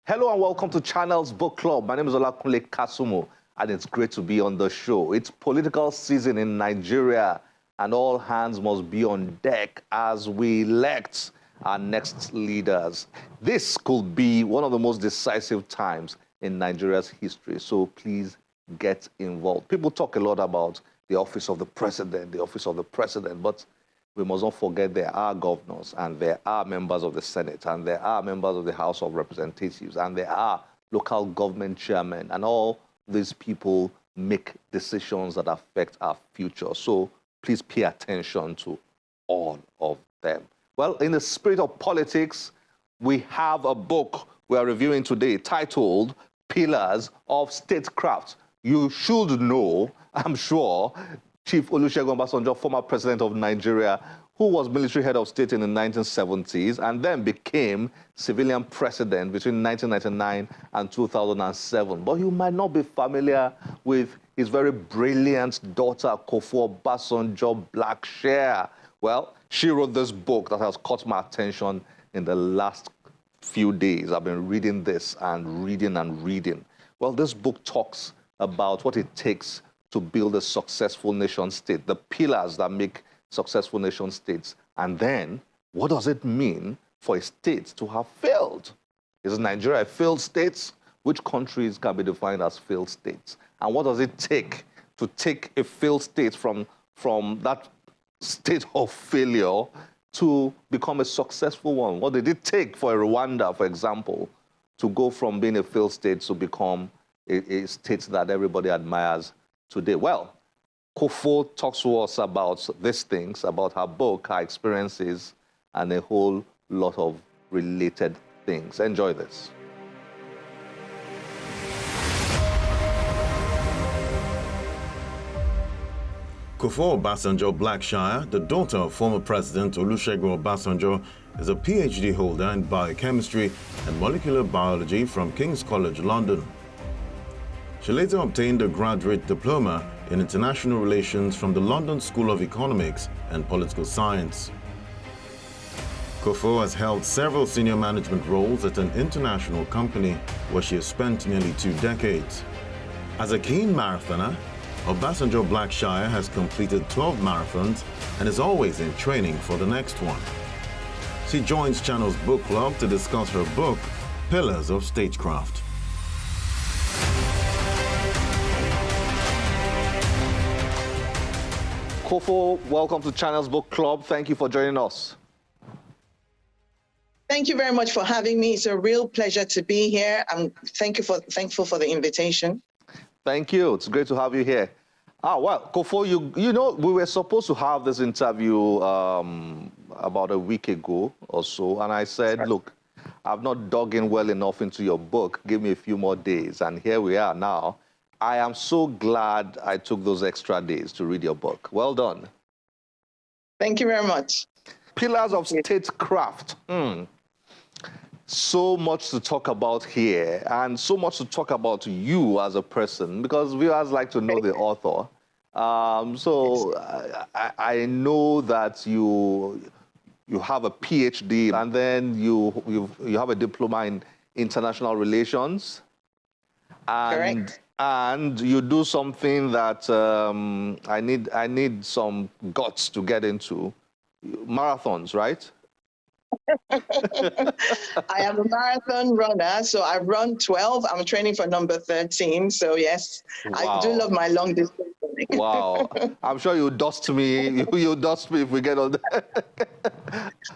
Hello and welcome to Channels Book Club. My name is Olakunle Kasumo, and it's great to be on the show. It's political season in Nigeria, and all hands must be on deck as we elect our next leaders. This could be one of the most decisive times in Nigeria's history, so please get involved. People talk a lot about the office of the president, but we must not forget there are governors, and there are members of the Senate, and there are members of the House of Representatives, and there are local government chairmen, and all these people make decisions that affect our future. So please pay attention to all of them. Well, in the spirit of politics, we have a book we are reviewing today titled Pillars of Statecraft. You should know, I'm sure, Chief Olusegun Obasanjo, former president of Nigeria, who was military head of state in the 1970s and then became civilian president between 1999 and 2007. But you might not be familiar with his very brilliant daughter, Kofo Obasanjo-Blackshire. Well, she wrote this book that has caught my attention in the last few days. I've been reading this and reading. Well, this book talks about what it takes to build a successful nation state, the pillars that make successful nation states. And then, what does it mean for a state to have failed? Is Nigeria a failed state? Which countries can be defined as failed states? And what does it take to take a failed state from that state of failure to become a successful one? What did it take for Rwanda, for example, to go from being a failed state to become a state that everybody admires today? Well, Kofo talks to us about these things, about her book, her experiences, and a whole lot of related things. Enjoy this. Kofo Obasanjo-Blackshire, the daughter of former President Olusegun Obasanjo, is a PhD holder in biochemistry and molecular biology from King's College London. She later obtained a graduate diploma in international relations from the London School of Economics and Political Science. Kofo has held several senior management roles at an international company where she has spent nearly 2 decades. As a keen marathoner, Obasanjo-Blackshire has completed 12 marathons and is always in training for the next one. She joins Channel's Book Club to discuss her book, Pillars of Statecraft. Kofo, welcome to Channels Book Club. Thank you for joining us. Thank you very much for having me. It's a real pleasure to be here. I'm thankful for the invitation. Thank you. It's great to have you here. Well, Kofo, you know, we were supposed to have this interview about a week ago or so, and I said, look, I've not dug in well enough into your book. Give me a few more days, and here we are now. I am so glad I took those extra days to read your book. Well done. Thank you very much. Pillars of Statecraft. So much to talk about here, and so much to talk about you as a person, because viewers like to know the author. I know that you have a PhD, and then you have a diploma in international relations. Correct. And you do something that I need some guts to get into. Marathons, right? I am a marathon runner, so I run 12. I'm training for number 13. So yes, wow. I do love my long distance running. Wow. I'm sure you'll dust me. You'll dust me if we get on that.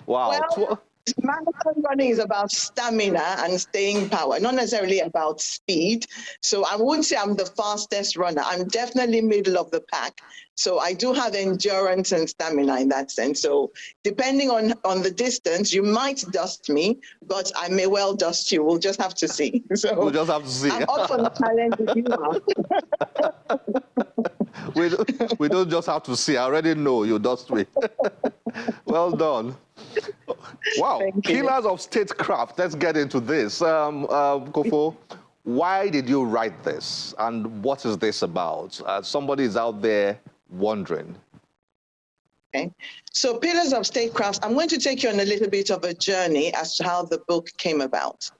Wow. Well, marathon running is about stamina and staying power, not necessarily about speed. So I wouldn't say I'm the fastest runner. I'm definitely middle of the pack. So I do have endurance and stamina in that sense. So depending on the distance, you might dust me, but I may well dust you. We'll just have to see. So we'll just have to see. I'm up for the challenge if you are. We don't just have to see. I already know you dust me. Well done. Wow. Pillars of Statecraft. Let's get into this. Kofo, why did you write this? And what is this about? Somebody is out there wondering. Okay. So Pillars of Statecraft, I'm going to take you on a little bit of a journey as to how the book came about.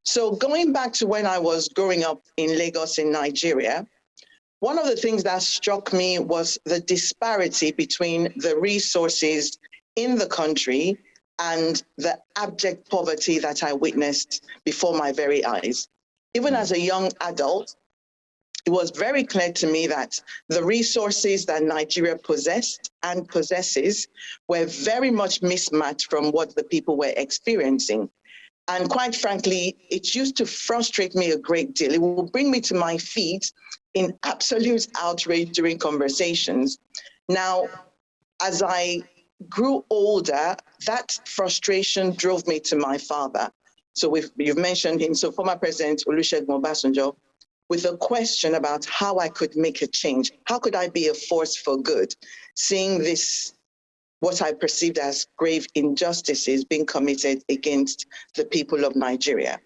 So going back to when I was growing up in Lagos in Nigeria, one of the things that struck me was the disparity between the resources in the country and the abject poverty that I witnessed before my very eyes. Even as a young adult, it was very clear to me that the resources that Nigeria possessed and possesses were very much mismatched from what the people were experiencing. And quite frankly, it used to frustrate me a great deal. It will bring me to my feet in absolute outrage during conversations. Now, as I grew older, that frustration drove me to my father. So you've mentioned him, so former President Olusegun Obasanjo, with a question about how I could make a change. How could I be a force for good, seeing this, what I perceived as grave injustices being committed against the people of Nigeria?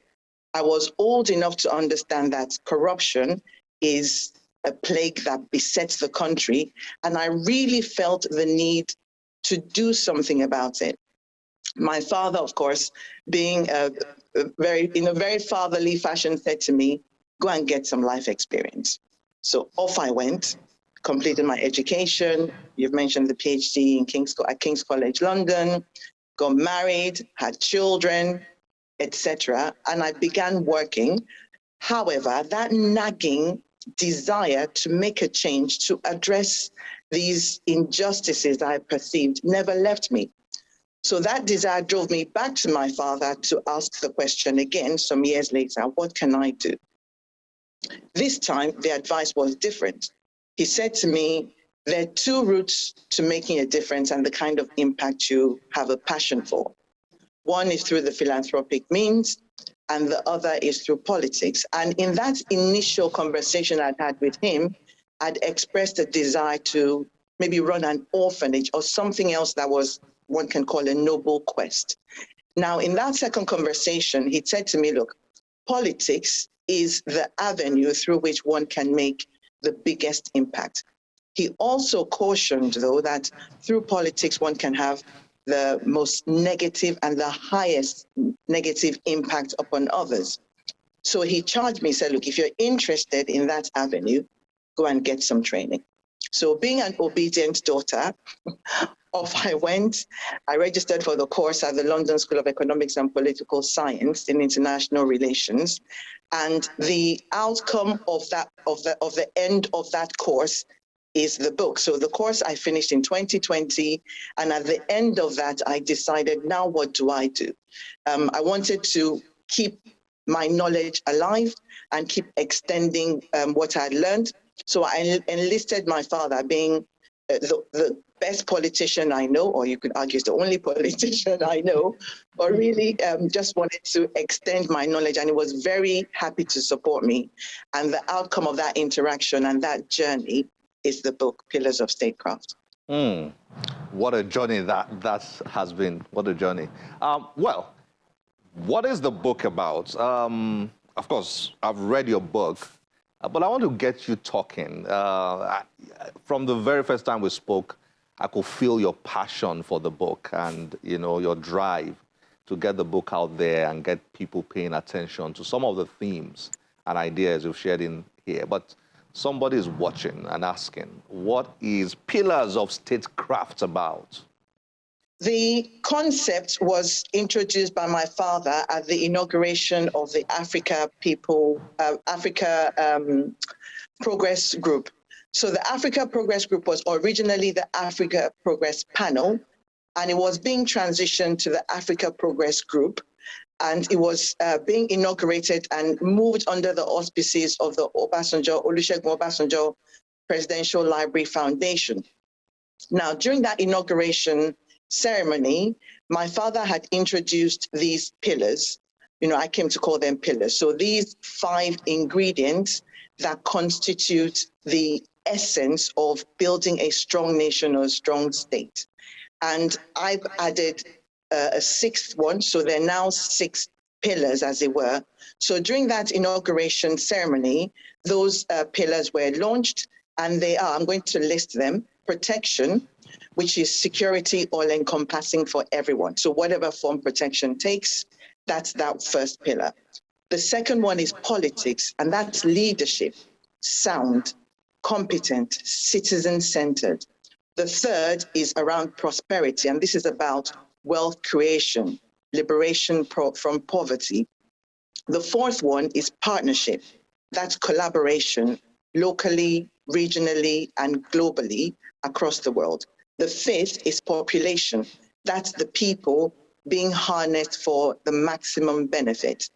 I was old enough to understand that corruption is a plague that besets the country, and I really felt the need to do something about it. My father, of course, being in a very fatherly fashion, said to me, "Go and get some life experience." So off I went, completed my education. You've mentioned the PhD at King's College London, got married, had children, etc. And I began working. However, that nagging desire to make a change, to address these injustices I perceived, never left me. So that desire drove me back to my father to ask the question again some years later, what can I do? This time, the advice was different. He said to me, there are two routes to making a difference and the kind of impact you have a passion for. One is through the philanthropic means, and the other is through politics. And in that initial conversation I'd had with him, I'd expressed a desire to maybe run an orphanage or something else that was, one can call a noble quest. Now, in that second conversation, he said to me, look, politics is the avenue through which one can make the biggest impact. He also cautioned, though, that through politics, one can have the most negative and the highest negative impact upon others. So he charged me, said, look, if you're interested in that avenue, go and get some training. So being an obedient daughter, off I went. I registered for the course at the London School of Economics and Political Science in International Relations. And the outcome of the end of that course is the book. So the course I finished in 2020, and at the end of that, I decided, now what do I do? I wanted to keep my knowledge alive and keep extending what I learned. So I enlisted my father, being the best politician I know, or you could argue is the only politician I know, but really just wanted to extend my knowledge, and he was very happy to support me. And the outcome of that interaction and that journey is the book, Pillars of Statecraft. What a journey that has been. What a journey. Well, what is the book about? Of course, I've read your book, but I want to get you talking. From the very first time we spoke, I could feel your passion for the book and, you know, your drive to get the book out there and get people paying attention to some of the themes and ideas you've shared in here. But somebody is watching and asking, what is Pillars of Statecraft about? The concept was introduced by my father at the inauguration of the Africa Progress Group. So the Africa Progress Group was originally the Africa Progress Panel, and it was being transitioned to the Africa Progress Group. And it was being inaugurated and moved under the auspices of the Olusegun Obasanjo Presidential Library Foundation. Now, during that inauguration ceremony, my father had introduced these pillars. You know, I came to call them pillars. So these 5 ingredients that constitute the essence of building a strong nation or a strong state. And I've added a 6th one, so there are now 6 pillars, as it were. So during that inauguration ceremony, those pillars were launched, and they are, I'm going to list them: protection, which is security all-encompassing for everyone. So whatever form protection takes, that's that first pillar. The second one is politics, and that's leadership, sound, competent, citizen-centered. The third is around prosperity, and this is about wealth creation, liberation from poverty. The fourth one is partnership. That's collaboration, locally, regionally, and globally across the world. The fifth is population. That's the people being harnessed for the maximum benefit.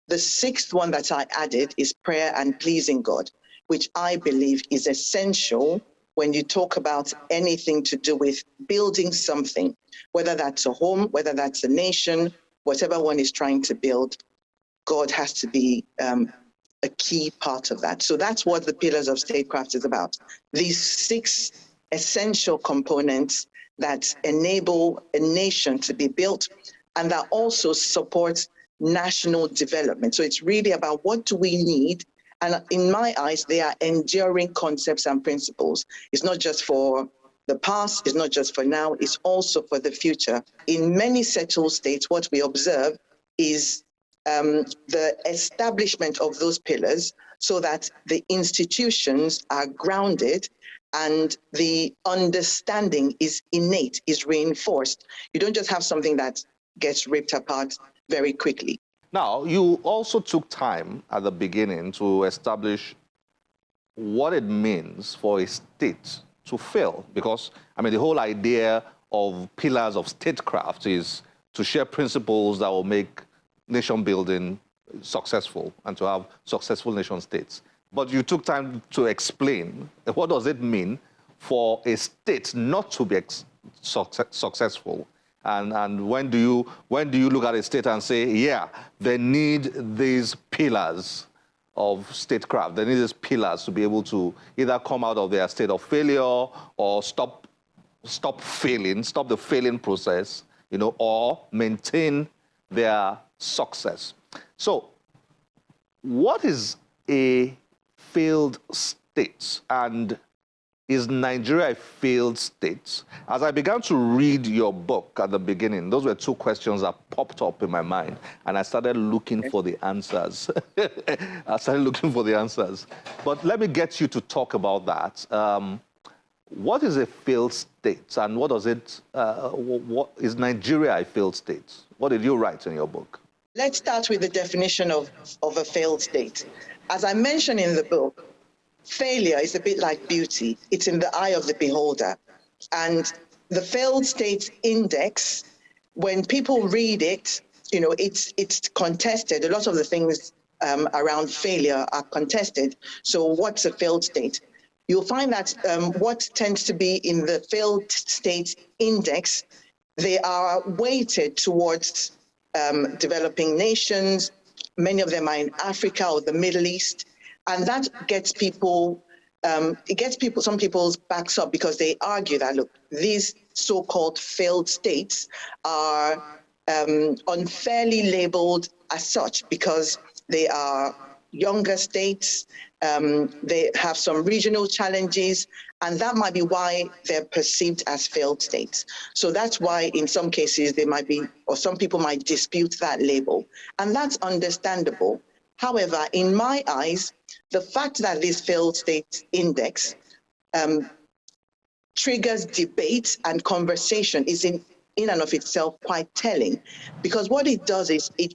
The sixth one that I added is prayer and pleasing God, which I believe is essential when you talk about anything to do with building something, whether that's a home, whether that's a nation, whatever one is trying to build, God has to be a key part of that. So that's what the Pillars of Statecraft is about. These 6 essential components that enable a nation to be built and that also support national development. So it's really about what do we need. And in my eyes, they are enduring concepts and principles. It's not just for the past, it's not just for now, it's also for the future. In many settled states, what we observe is the establishment of those pillars so that the institutions are grounded and the understanding is innate, is reinforced. You don't just have something that gets ripped apart very quickly. Now, you also took time at the beginning to establish what it means for a state to fail, because, I mean, the whole idea of pillars of statecraft is to share principles that will make nation building successful and to have successful nation states. But you took time to explain what does it mean for a state not to be successful. And when do you look at a state and say, yeah, they need these pillars of statecraft, they need these pillars to be able to either come out of their state of failure or stop failing, stop the failing process, you know, or maintain their success. So what is a failed state, and is Nigeria a failed state? As I began to read your book at the beginning, those were 2 questions that popped up in my mind, and I started looking for the answers. But let me get you to talk about that. What is a failed state, and what does it, what is Nigeria a failed state? What did you write in your book? Let's start with the definition of a failed state. As I mentioned in the book, failure is a bit like beauty. It's in the eye of the beholder. And the failed states index, when people read it, you know, it's contested. A lot of the things around failure are contested. So what's a failed state? You'll find that what tends to be in the failed states index, they are weighted towards developing nations. Many of them are in Africa or the Middle East. And that gets people, some people's backs up because they argue that, look, these so-called failed states are unfairly labeled as such because they are younger states, they have some regional challenges, and that might be why they're perceived as failed states. So that's why in some cases they might be, or some people might dispute that label. And that's understandable. However, in my eyes, the fact that this failed state index triggers debate and conversation is in and of itself quite telling, because what it does is it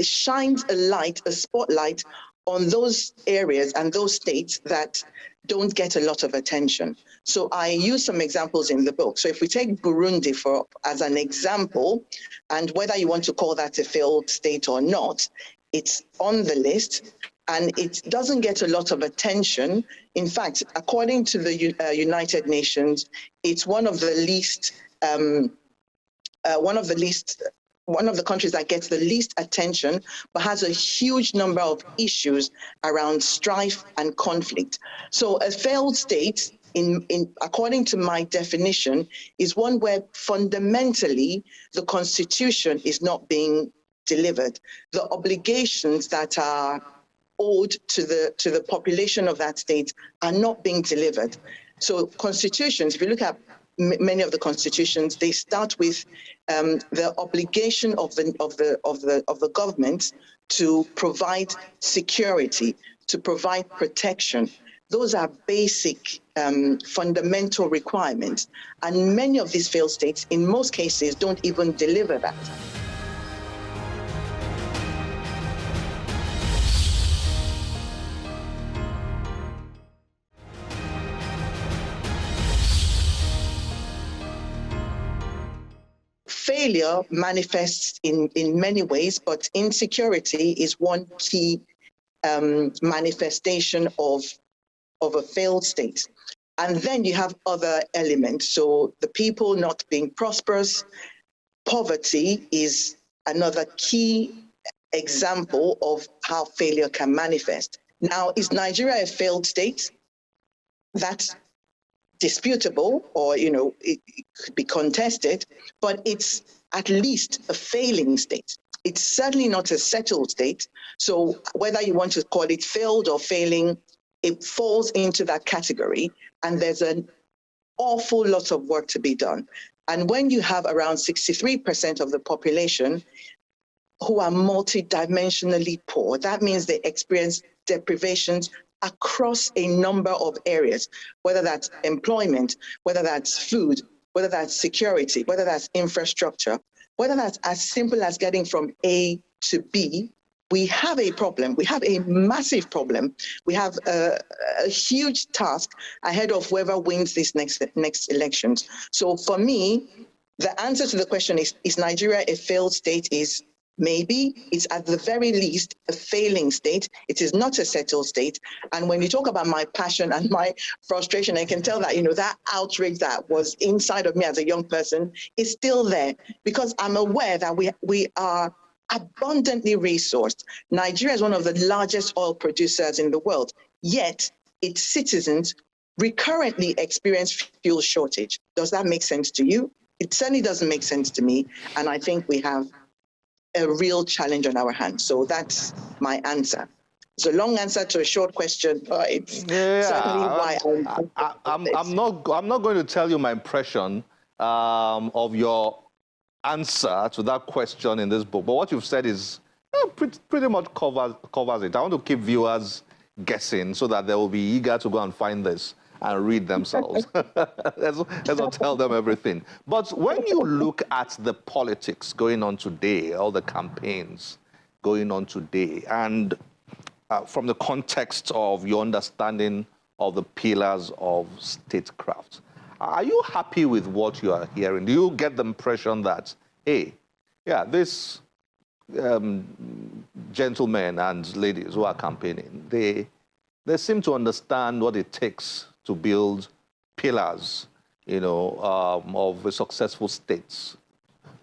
shines a spotlight on those areas and those states that don't get a lot of attention. So I use some examples in the book. So if we take Burundi as an example, and whether you want to call that a failed state or not, it's on the list and it doesn't get a lot of attention. In fact, according to the United Nations, it's one of the countries that gets the least attention, but has a huge number of issues around strife and conflict. So a failed state, according to my definition, is one where fundamentally the constitution is not being delivered. The obligations that are owed to the population of that state are not being delivered. So constitutions, if you look at many of the constitutions, they start with the obligation of the government to provide security, to provide protection. Those are basic fundamental requirements. And many of these failed states, in most cases, don't even deliver that. Failure manifests in many ways, but insecurity is one key manifestation of a failed state. And then you have other elements. So the people not being prosperous, poverty is another key example of how failure can manifest. Now, is Nigeria a failed state? That's disputable, or it could be contested, but it's at least a failing state. It's certainly not a settled state. So whether you want to call it failed or failing, it falls into that category, and there's an awful lot of work to be done. And when you have around 63% of the population who are multidimensionally poor, that means they experience deprivations across a number of areas, whether that's employment, whether that's food, whether that's security, whether that's infrastructure, whether that's as simple as getting from A to B. We have a problem. We have a massive problem. We have a huge task ahead of whoever wins these next elections. So for me, the answer to the question is Nigeria a failed state? Is maybe. It's at the very least a failing state. It is not a settled state. And when you talk about my passion and my frustration, I can tell that, that outrage that was inside of me as a young person is still there, because I'm aware that we are abundantly resourced. Nigeria is one of the largest oil producers in the world, yet its citizens recurrently experience fuel shortage. Does that make sense to you? It certainly doesn't make sense to me. And I think we have a real challenge on our hands. So that's my answer. It's a long answer to a short question, but it's certainly why I'm not going to tell you my impression of your answer to that question in this book, but what you've said is pretty much covers it. I want to keep viewers guessing so that they will be eager to go and find this and read themselves. let's not tell them everything. But when you look at the politics going on today, all the campaigns going on today, and from the context of your understanding of the pillars of statecraft, are you happy with what you are hearing? Do you get the impression that, hey, yeah, this gentlemen and ladies who are campaigning, they seem to understand what it takes to build pillars, of a successful state,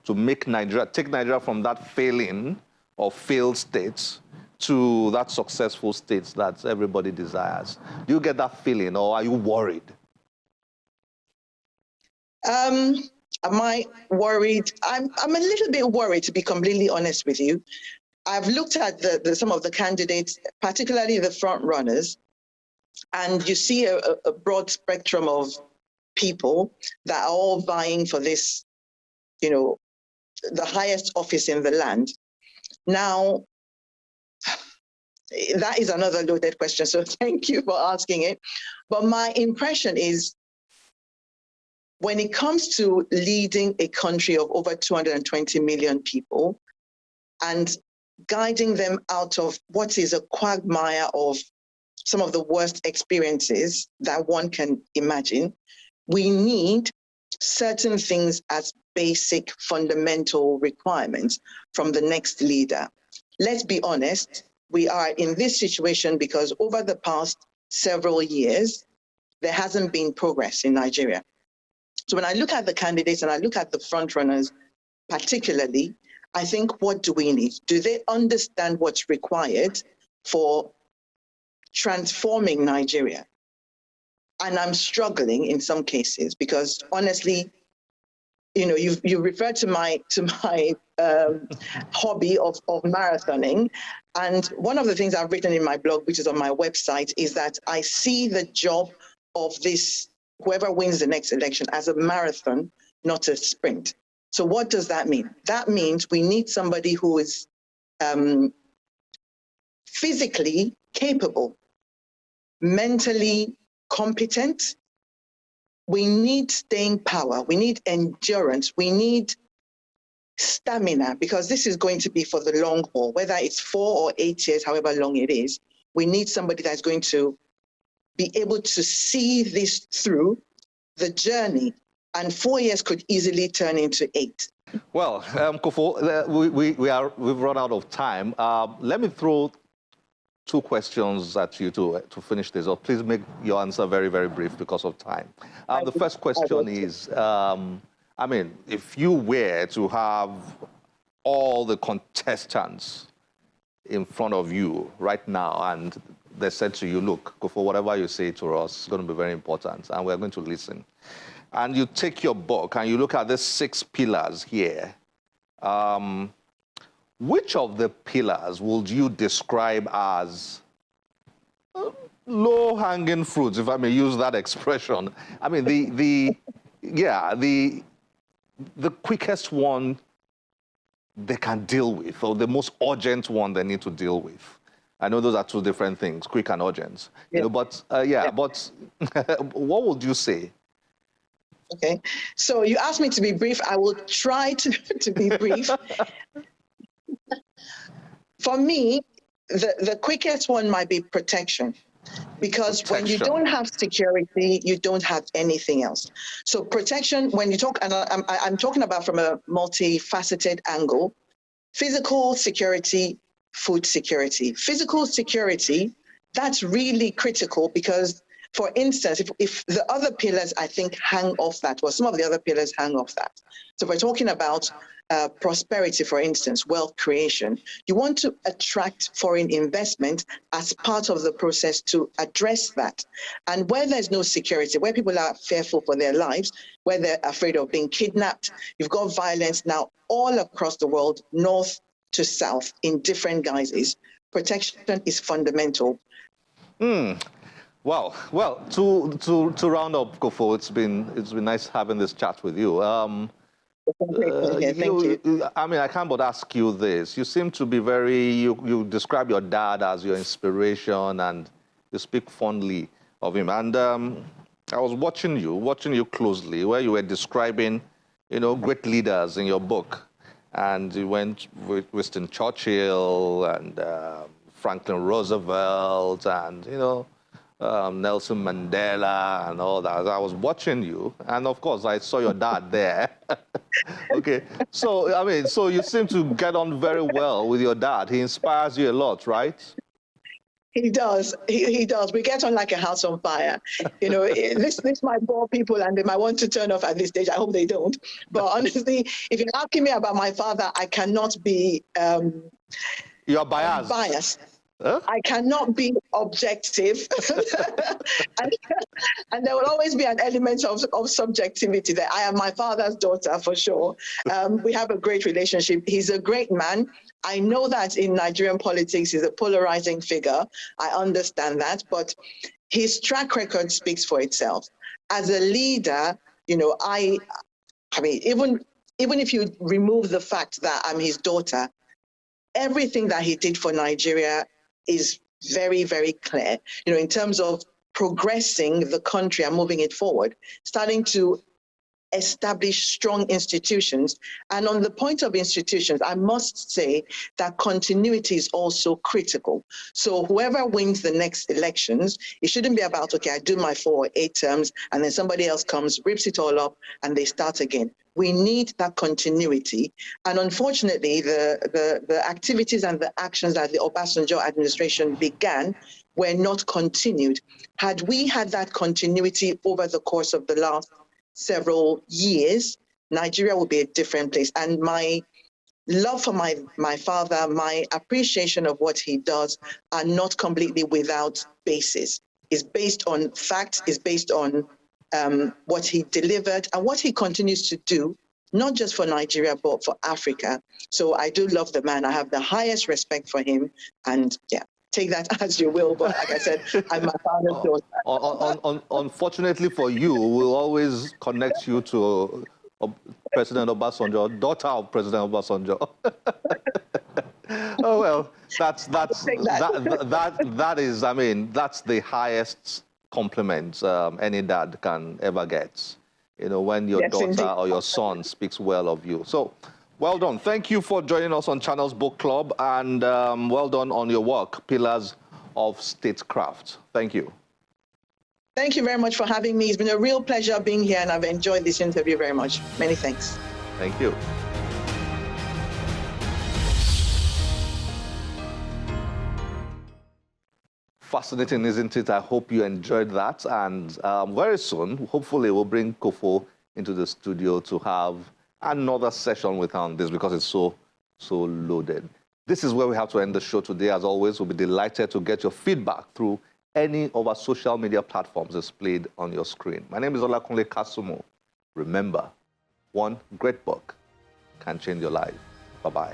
to make Nigeria, take Nigeria from that failing or failed states to that successful state that everybody desires? Do you get that feeling, or are you worried? Am I worried? I'm a little bit worried, to be completely honest with you. I've looked at some of the candidates, particularly the front runners, and you see a broad spectrum of people that are all vying for this, the highest office in the land. Now, that is another loaded question, so thank you for asking it. But my impression is, when it comes to leading a country of over 220 million people and guiding them out of what is a quagmire of some of the worst experiences that one can imagine, we need certain things as basic fundamental requirements from the next leader. Let's be honest, we are in this situation because over the past several years, there hasn't been progress in Nigeria. So when I look at the candidates and I look at the front runners particularly, I think, what do we need? Do they understand what's required for transforming Nigeria? And I'm struggling in some cases because, honestly, you referred to my hobby of marathoning, and one of the things I've written in my blog, which is on my website, is that I see the job of this, whoever wins the next election, as a marathon, not a sprint. So what does that mean? That means we need somebody who is physically capable, mentally competent. We need staying power. We need endurance. We need stamina, because this is going to be for the long haul, whether it's 4 or 8 years, however long it is. We need somebody that's going to be able to see this through the journey. And 4 years could easily turn into 8. Well, Kofo, we've run out of time. Let me throw 2 questions at you to finish this off. Please make your answer very, very brief because of time. The first question is, I mean, if you were to have all the contestants in front of you right now and they said to you, look, Kofo, whatever you say to us is going to be very important and we're going to listen. And you take your book and you look at the 6 pillars here. Which of the pillars would you describe as low-hanging fruits, if I may use that expression? I mean, the quickest one they can deal with, or the most urgent one they need to deal with. I know those are 2 different things, quick and urgent. Yeah. You know, but but what would you say? Okay, so you asked me to be brief. I will try to be brief. For me, the quickest one might be protection. Because when you don't have security, you don't have anything else. So protection, when you talk, and I'm talking about from a multifaceted angle, physical security, food security. Physical security, that's really critical because, for instance, if the other pillars, I think, hang off that, or some of the other pillars hang off that. So we're talking about prosperity, for instance, wealth creation. You want to attract foreign investment as part of the process to address that. And where there's no security, where people are fearful for their lives, where they're afraid of being kidnapped, you've got violence now all across the world, north to south, in different guises. Protection is fundamental. Wow. Well, to round up, Kofo, it's been nice having this chat with you. Thank you. I mean, I can't but ask you this. You seem to be you describe your dad as your inspiration and you speak fondly of him. And I was watching you closely, where you were describing, great leaders in your book. And you went with Winston Churchill and Franklin Roosevelt and, Nelson Mandela and all that. I was watching you, and of course, I saw your dad there. Okay, so, I mean, so you seem to get on very well with your dad. He inspires you a lot, right? He does. He does. We get on like a house on fire. This might bore people and they might want to turn off at this stage. I hope they don't. But honestly, if you're asking me about my father, I cannot be You're biased. Biased. Huh? I cannot be objective. and there will always be an element of subjectivity there. I am my father's daughter, for sure. We have a great relationship. He's a great man. I know that in Nigerian politics, he's a polarizing figure. I understand that. But his track record speaks for itself. As a leader, I mean, even if you remove the fact that I'm his daughter, everything that he did for Nigeria is very, very clear, in terms of progressing the country and moving it forward, starting to establish strong institutions. And on the point of institutions, I must say that continuity is also critical. So whoever wins the next elections, it shouldn't be about, okay, I do my 4 or 8 terms, and then somebody else comes, rips it all up, and they start again. We need that continuity. And unfortunately, the activities and the actions that the Obasanjo administration began were not continued. Had we had that continuity over the course of the last several years, Nigeria would be a different place. And my love for my father, my appreciation of what he does are not completely without basis. It's based on facts, it's based on what he delivered and what he continues to do, not just for Nigeria, but for Africa. So I do love the man. I have the highest respect for him. And yeah, take that as you will. But like I said, I'm my father's daughter. Unfortunately for you, we'll always connect you to President Obasanjo, daughter of President Obasanjo. Oh, Well, that is, I mean, that's the highest compliment any dad can ever get. You know, when your daughter indeed. or your son speaks well of you. So, well done. Thank you for joining us on Channels Book Club, and well done on your work, Pillars of Statecraft. Thank you. Thank you very much for having me. It's been a real pleasure being here, and I've enjoyed this interview very much. Many thanks. Thank you. Fascinating, isn't it? I hope you enjoyed that. And very soon, hopefully, we'll bring Kofo into the studio to have another session with her on this, because it's so loaded. This is where we have to end the show today. As always, we'll be delighted to get your feedback through any of our social media platforms displayed on your screen. My name is Olakunle Kasumo. Remember, one great book can change your life. Bye-bye.